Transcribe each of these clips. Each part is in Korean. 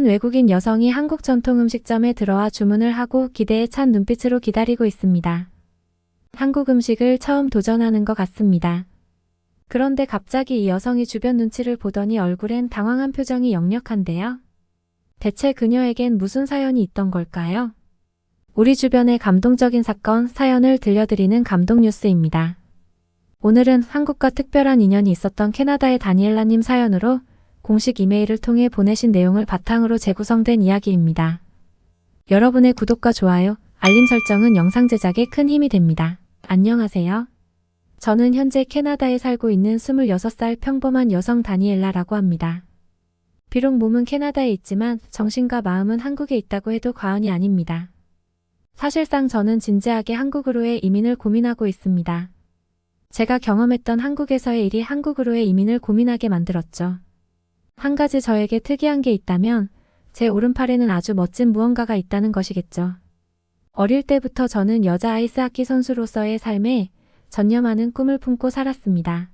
한 외국인 여성이 한국 전통 음식점에 들어와 주문을 하고 기대에 찬 눈빛으로 기다리고 있습니다. 한국 음식을 처음 도전하는 것 같습니다. 그런데 갑자기 이 여성이 주변 눈치를 보더니 얼굴엔 당황한 표정이 역력한데요. 대체 그녀에겐 무슨 사연이 있던 걸까요? 우리 주변의 감동적인 사건, 사연을 들려드리는 감동 뉴스입니다. 오늘은 한국과 특별한 인연이 있었던 캐나다의 다니엘라님 사연으로 공식 이메일을 통해 보내신 내용을 바탕으로 재구성된 이야기입니다. 여러분의 구독과 좋아요, 알림 설정은 영상 제작에 큰 힘이 됩니다. 안녕하세요. 저는 현재 캐나다에 살고 있는 26살 평범한 여성 다니엘라라고 합니다. 비록 몸은 캐나다에 있지만 정신과 마음은 한국에 있다고 해도 과언이 아닙니다. 사실상 저는 진지하게 한국으로의 이민을 고민하고 있습니다. 제가 경험했던 한국에서의 일이 한국으로의 이민을 고민하게 만들었죠. 한 가지 저에게 특이한 게 있다면 제 오른팔에는 아주 멋진 무언가가 있다는 것이겠죠. 어릴 때부터 저는 여자 아이스하키 선수로서의 삶에 전념하는 꿈을 품고 살았습니다.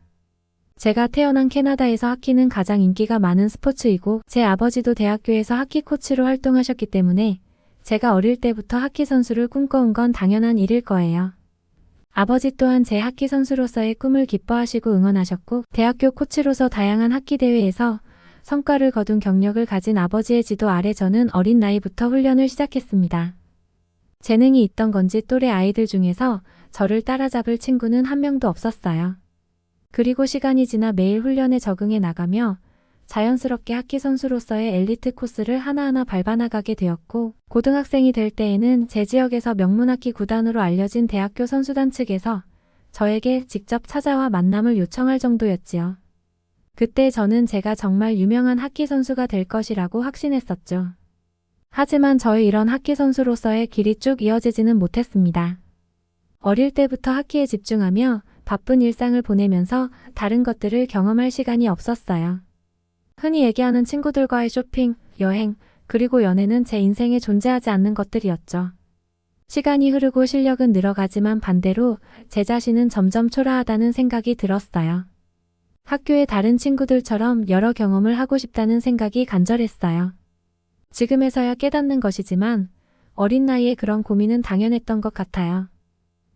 제가 태어난 캐나다에서 하키는 가장 인기가 많은 스포츠이고 제 아버지도 대학교에서 하키 코치로 활동하셨기 때문에 제가 어릴 때부터 하키 선수를 꿈꿔온 건 당연한 일일 거예요. 아버지 또한 제 하키 선수로서의 꿈을 기뻐하시고 응원하셨고 대학교 코치로서 다양한 하키 대회에서 성과를 거둔 경력을 가진 아버지의 지도 아래 저는 어린 나이부터 훈련을 시작했습니다. 재능이 있던 건지 또래 아이들 중에서 저를 따라잡을 친구는 한 명도 없었어요. 그리고 시간이 지나 매일 훈련에 적응해 나가며 자연스럽게 하키 선수로서의 엘리트 코스를 하나하나 밟아나가게 되었고 고등학생이 될 때에는 제 지역에서 명문 하키 구단으로 알려진 대학교 선수단 측에서 저에게 직접 찾아와 만남을 요청할 정도였지요. 그때 저는 제가 정말 유명한 하키 선수가 될 것이라고 확신했었죠. 하지만 저의 이런 하키 선수로서의 길이 쭉 이어지지는 못했습니다. 어릴 때부터 하키에 집중하며 바쁜 일상을 보내면서 다른 것들을 경험할 시간이 없었어요. 흔히 얘기하는 친구들과의 쇼핑, 여행, 그리고 연애는 제 인생에 존재하지 않는 것들이었죠. 시간이 흐르고 실력은 늘어가지만 반대로 제 자신은 점점 초라하다는 생각이 들었어요. 학교의 다른 친구들처럼 여러 경험을 하고 싶다는 생각이 간절했어요. 지금에서야 깨닫는 것이지만 어린 나이에 그런 고민은 당연했던 것 같아요.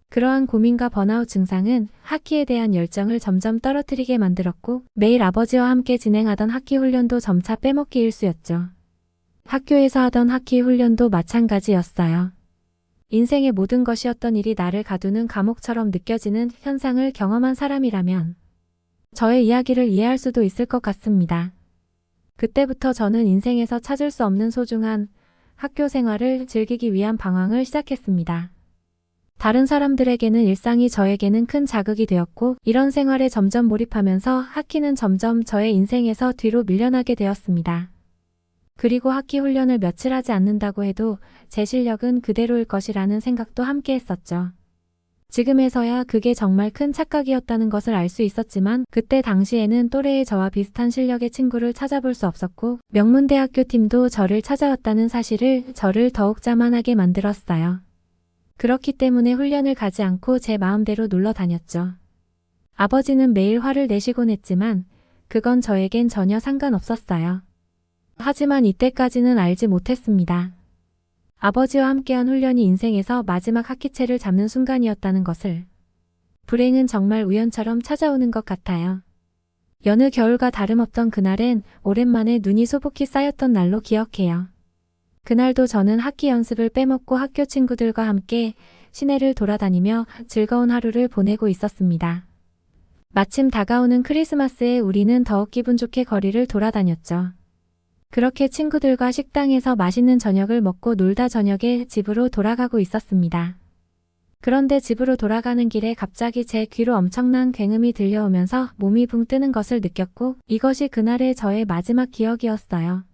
그러한 고민과 번아웃 증상은 하키에 대한 열정을 점점 떨어뜨리게 만들었고 매일 아버지와 함께 진행하던 하키 훈련도 점차 빼먹기 일쑤였죠. 학교에서 하던 하키 훈련도 마찬가지였어요. 인생의 모든 것이었던 일이 나를 가두는 감옥처럼 느껴지는 현상을 경험한 사람이라면 저의 이야기를 이해할 수도 있을 것 같습니다. 그때부터 저는 인생에서 찾을 수 없는 소중한 학교 생활을 즐기기 위한 방황을 시작했습니다. 다른 사람들에게는 일상이 저에게는 큰 자극이 되었고 이런 생활에 점점 몰입하면서 하키는 점점 저의 인생에서 뒤로 밀려나게 되었습니다. 그리고 하키 훈련을 며칠 하지 않는다고 해도 제 실력은 그대로일 것이라는 생각도 함께 했었죠. 지금에서야 그게 정말 큰 착각이었다는 것을 알 수 있었지만 그때 당시에는 또래의 저와 비슷한 실력의 친구를 찾아볼 수 없었고 명문대학교 팀도 저를 찾아왔다는 사실을 저를 더욱 자만하게 만들었어요. 그렇기 때문에 훈련을 가지 않고 제 마음대로 놀러 다녔죠. 아버지는 매일 화를 내시곤 했지만 그건 저에겐 전혀 상관없었어요. 하지만 이때까지는 알지 못했습니다. 아버지와 함께한 훈련이 인생에서 마지막 하키채를 잡는 순간이었다는 것을. 불행은 정말 우연처럼 찾아오는 것 같아요. 여느 겨울과 다름없던 그날엔 오랜만에 눈이 소복히 쌓였던 날로 기억해요. 그날도 저는 하키 연습을 빼먹고 학교 친구들과 함께 시내를 돌아다니며 즐거운 하루를 보내고 있었습니다. 마침 다가오는 크리스마스에 우리는 더욱 기분 좋게 거리를 돌아다녔죠. 그렇게 친구들과 식당에서 맛있는 저녁을 먹고 놀다 저녁에 집으로 돌아가고 있었습니다. 그런데 집으로 돌아가는 길에 갑자기 제 귀로 엄청난 굉음이 들려오면서 몸이 붕 뜨는 것을 느꼈고 이것이 그날의 저의 마지막 기억이었어요.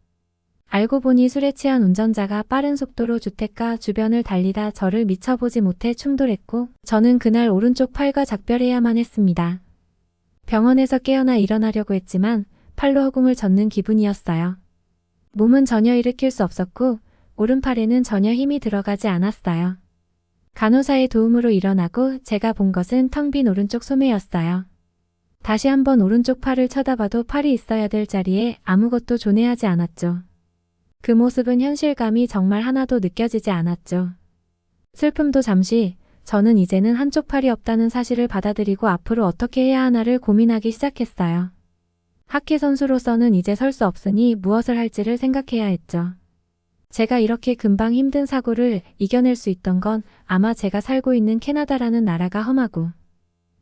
알고 보니 술에 취한 운전자가 빠른 속도로 주택가 주변을 달리다 저를 미처보지 못해 충돌했고 저는 그날 오른쪽 팔과 작별해야만 했습니다. 병원에서 깨어나 일어나려고 했지만 팔로 허공을 젓는 기분이었어요. 몸은 전혀 일으킬 수 없었고 오른팔에는 전혀 힘이 들어가지 않았어요. 간호사의 도움으로 일어나고 제가 본 것은 텅 빈 오른쪽 소매였어요. 다시 한번 오른쪽 팔을 쳐다봐도 팔이 있어야 될 자리에 아무것도 존재하지 않았죠. 그 모습은 현실감이 정말 하나도 느껴지지 않았죠. 슬픔도 잠시, 저는 이제는 한쪽 팔이 없다는 사실을 받아들이고 앞으로 어떻게 해야 하나를 고민하기 시작했어요. 하키 선수로서는 이제 설 수 없으니 무엇을 할지를 생각해야 했죠. 제가 이렇게 금방 힘든 사고를 이겨낼 수 있던 건 아마 제가 살고 있는 캐나다라는 나라가 험하고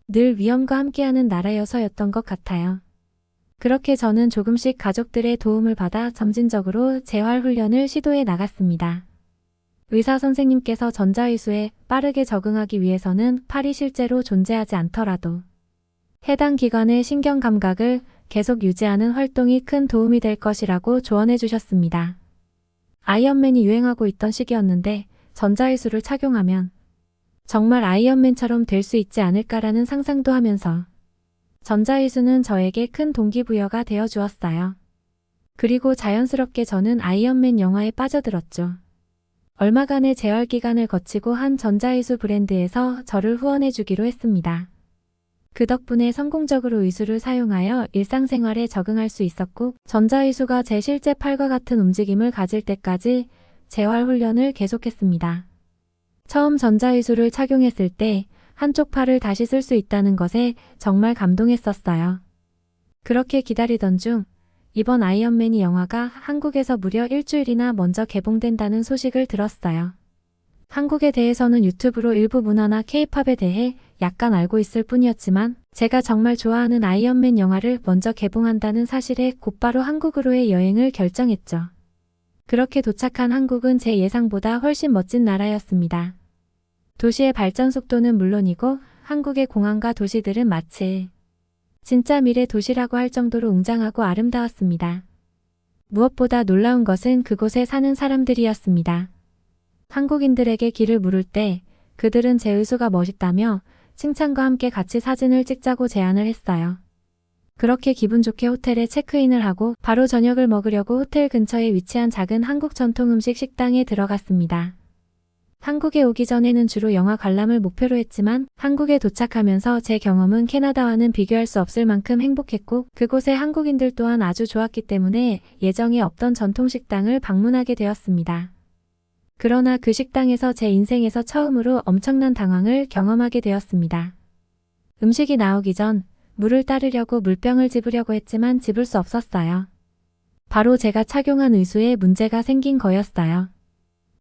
늘 위험과 함께하는 나라여서였던 것 같아요. 그렇게 저는 조금씩 가족들의 도움을 받아 점진적으로 재활훈련을 시도해 나갔습니다. 의사 선생님께서 전자의수에 빠르게 적응하기 위해서는 팔이 실제로 존재하지 않더라도 해당 기관의 신경 감각을 계속 유지하는 활동이 큰 도움이 될 것이라고 조언해 주셨습니다. 아이언맨이 유행하고 있던 시기였는데 전자의수를 착용하면 정말 아이언맨처럼 될 수 있지 않을까라는 상상도 하면서 전자의수는 저에게 큰 동기부여가 되어 주었어요. 그리고 자연스럽게 저는 아이언맨 영화에 빠져들었죠. 얼마간의 재활 기간을 거치고 한 전자의수 브랜드에서 저를 후원해 주기로 했습니다. 그 덕분에 성공적으로 의수를 사용하여 일상생활에 적응할 수 있었고 전자의수가 제 실제 팔과 같은 움직임을 가질 때까지 재활훈련을 계속했습니다. 처음 전자의수를 착용했을 때 한쪽 팔을 다시 쓸 수 있다는 것에 정말 감동했었어요. 그렇게 기다리던 중 이번 아이언맨이 영화가 한국에서 무려 일주일이나 먼저 개봉된다는 소식을 들었어요. 한국에 대해서는 유튜브로 일부 문화나 케이팝에 대해 약간 알고 있을 뿐이었지만 제가 정말 좋아하는 아이언맨 영화를 먼저 개봉한다는 사실에 곧바로 한국으로의 여행을 결정했죠. 그렇게 도착한 한국은 제 예상보다 훨씬 멋진 나라였습니다. 도시의 발전 속도는 물론이고 한국의 공항과 도시들은 마치 진짜 미래 도시라고 할 정도로 웅장하고 아름다웠습니다. 무엇보다 놀라운 것은 그곳에 사는 사람들이었습니다. 한국인들에게 길을 물을 때 그들은 제 의수가 멋있다며 칭찬과 함께 같이 사진을 찍자고 제안을 했어요. 그렇게 기분 좋게 호텔에 체크인을 하고 바로 저녁을 먹으려고 호텔 근처에 위치한 작은 한국 전통 음식 식당에 들어갔습니다. 한국에 오기 전에는 주로 영화 관람을 목표로 했지만 한국에 도착하면서 제 경험은 캐나다와는 비교할 수 없을 만큼 행복했고 그곳의 한국인들 또한 아주 좋았기 때문에 예정에 없던 전통 식당을 방문하게 되었습니다. 그러나 그 식당에서 제 인생에서 처음으로 엄청난 당황을 경험하게 되었습니다. 음식이 나오기 전 물을 따르려고 물병을 집으려고 했지만 집을 수 없었어요. 바로 제가 착용한 의수에 문제가 생긴 거였어요.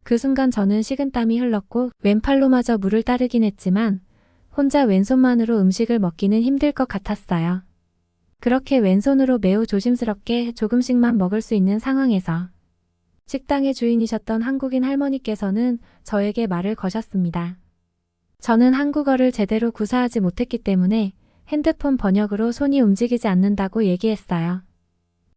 그 순간 저는 식은땀이 흘렀고 왼팔로마저 물을 따르긴 했지만 혼자 왼손만으로 음식을 먹기는 힘들 것 같았어요. 그렇게 왼손으로 매우 조심스럽게 조금씩만 먹을 수 있는 상황에서 식당의 주인이셨던 한국인 할머니께서는 저에게 말을 거셨습니다. 저는 한국어를 제대로 구사하지 못했기 때문에 핸드폰 번역으로 손이 움직이지 않는다고 얘기했어요.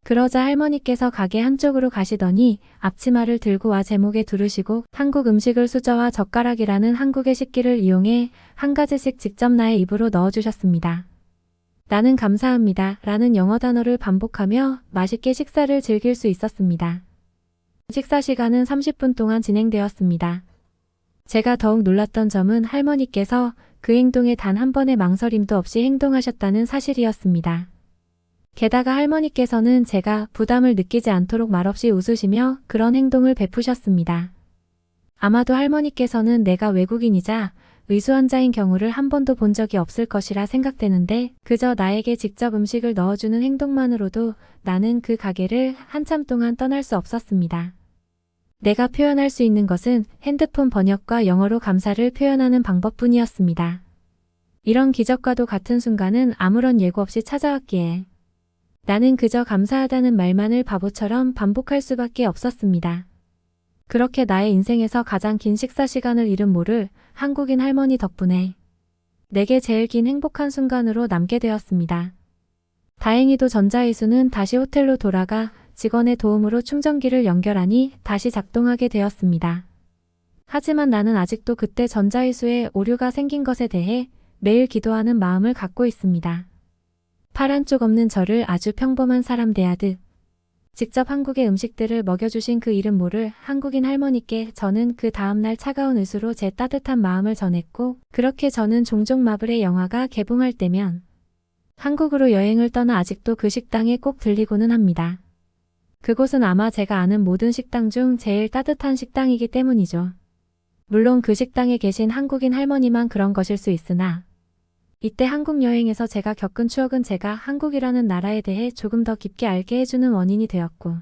그러자 할머니께서 가게 한쪽으로 가시더니 앞치마를 들고 와 제 목에 두르시고 한국 음식을 수저와 젓가락이라는 한국의 식기를 이용해 한 가지씩 직접 나의 입으로 넣어주셨습니다. 나는 감사합니다 라는 영어 단어를 반복하며 맛있게 식사를 즐길 수 있었습니다. 식사 시간은 30분 동안 진행되었습니다. 제가 더욱 놀랐던 점은 할머니께서 그 행동에 단 한 번의 망설임도 없이 행동하셨다는 사실이었습니다. 게다가 할머니께서는 제가 부담을 느끼지 않도록 말없이 웃으시며 그런 행동을 베푸셨습니다. 아마도 할머니께서는 내가 외국인이자 의수 환자인 경우를 한 번도 본 적이 없을 것이라 생각되는데 그저 나에게 직접 음식을 넣어주는 행동만으로도 나는 그 가게를 한참 동안 떠날 수 없었습니다. 내가 표현할 수 있는 것은 핸드폰 번역과 영어로 감사를 표현하는 방법뿐이었습니다. 이런 기적과도 같은 순간은 아무런 예고 없이 찾아왔기에 나는 그저 감사하다는 말만을 바보처럼 반복할 수밖에 없었습니다. 그렇게 나의 인생에서 가장 긴 식사 시간을 잃은 모를 한국인 할머니 덕분에 내게 제일 긴 행복한 순간으로 남게 되었습니다. 다행히도 전자의수는 다시 호텔로 돌아가 직원의 도움으로 충전기를 연결하니 다시 작동하게 되었습니다. 하지만 나는 아직도 그때 전자의수에 오류가 생긴 것에 대해 매일 기도하는 마음을 갖고 있습니다. 팔 한쪽 없는 저를 아주 평범한 사람 대하듯 직접 한국의 음식들을 먹여주신 그 이름 모를 한국인 할머니께 저는 그 다음날 차가운 의수로 제 따뜻한 마음을 전했고 그렇게 저는 종종 마블의 영화가 개봉할 때면 한국으로 여행을 떠나 아직도 그 식당에 꼭 들리고는 합니다. 그곳은 아마 제가 아는 모든 식당 중 제일 따뜻한 식당이기 때문이죠. 물론 그 식당에 계신 한국인 할머니만 그런 것일 수 있으나 이때 한국 여행에서 제가 겪은 추억은 제가 한국이라는 나라에 대해 조금 더 깊게 알게 해주는 원인이 되었고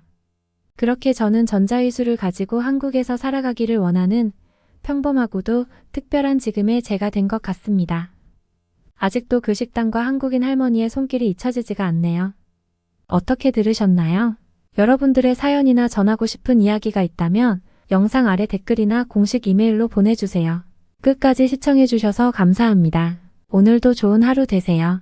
그렇게 저는 전자의술을 가지고 한국에서 살아가기를 원하는 평범하고도 특별한 지금의 제가 된 것 같습니다. 아직도 그 식당과 한국인 할머니의 손길이 잊혀지지가 않네요. 어떻게 들으셨나요? 여러분들의 사연이나 전하고 싶은 이야기가 있다면 영상 아래 댓글이나 공식 이메일로 보내주세요. 끝까지 시청해주셔서 감사합니다. 오늘도 좋은 하루 되세요.